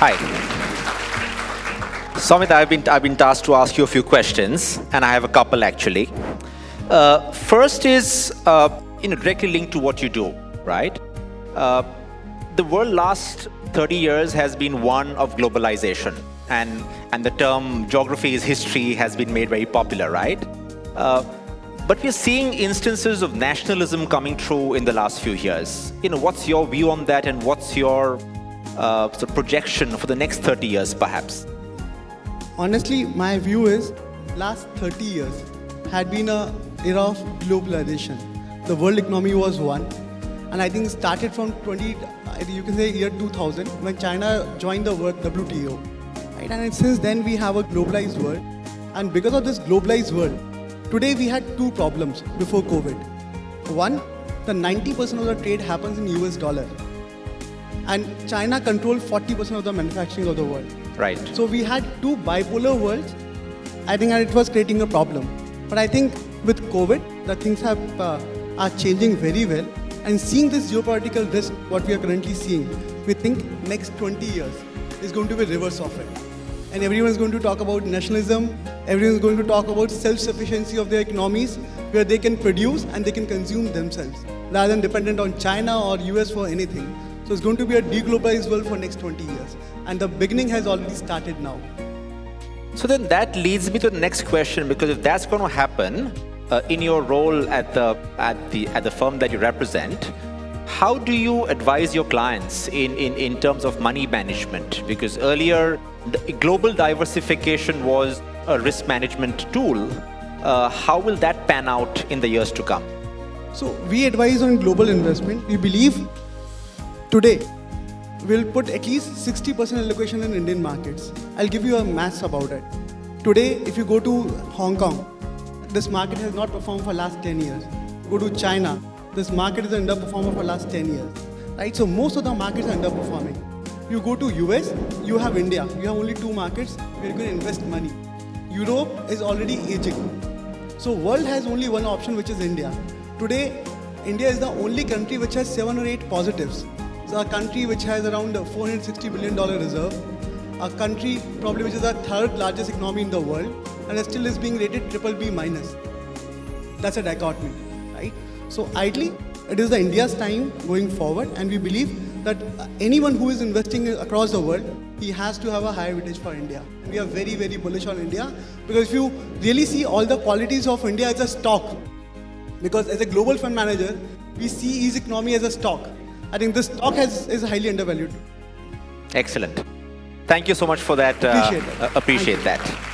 Hi. Samit, I've been tasked to ask you a few questions, and I have a couple actually. First is directly linked to what you do, right? The world last 30 years has been one of globalization, and the term geography is history has been made very popular, right? But we're seeing instances of nationalism coming through in the last few years. What's your view on that, and what's your sort of projection for the next 30 years, perhaps? Honestly, my view is last 30 years had been an era of globalization. The world economy was one, and I think it started from you can say year 2000 when China joined the world WTO. Right? And since then we have a globalized world, and because of this globalized world, today we had two problems before COVID. One, the 90% of the trade happens in US dollar, and China controlled 40% of the manufacturing of the world. Right. So we had two bipolar worlds, I think, and it was creating a problem. But I think with COVID, the things are changing very well. And seeing this geopolitical risk, what we are currently seeing, we think next 20 years is going to be reverse of it. And everyone's going to talk about nationalism, everyone's going to talk about self-sufficiency of their economies, where they can produce and they can consume themselves, rather than dependent on China or US for anything. So it's going to be a deglobalized world for next 20 years. And the beginning has already started now. So then that leads me to the next question, because if that's going to happen in your role at the firm that you represent, how do you advise your clients in terms of money management? Because earlier, global diversification was a risk management tool. How will that pan out in the years to come? So we advise on global investment. We believe today we'll put at least 60% allocation in Indian markets. I'll give you a maths about it. Today, if you go to Hong Kong, this market has not performed for last 10 years. Go to China, this market is an underperformer for last 10 years. Right? So most of the markets are underperforming. You go to US, you have India. You have only two markets where you can invest money. Europe is already aging. So world has only one option, which is India. Today, India is the only country which has 7 or 8 positives. It's a country which has around $460 billion reserve. A country probably which is the third largest economy in the world, and it still is being rated BBB minus. That's a dichotomy, right? So ideally, it is the India's time going forward, and we believe that anyone who is investing across the world, he has to have a higher weightage for India. We are very, very bullish on India, because if you really see all the qualities of India as a stock, because as a global fund manager, we see each economy as a stock. I think this stock is highly undervalued. Excellent. Thank you so much for that. Appreciate Appreciate that.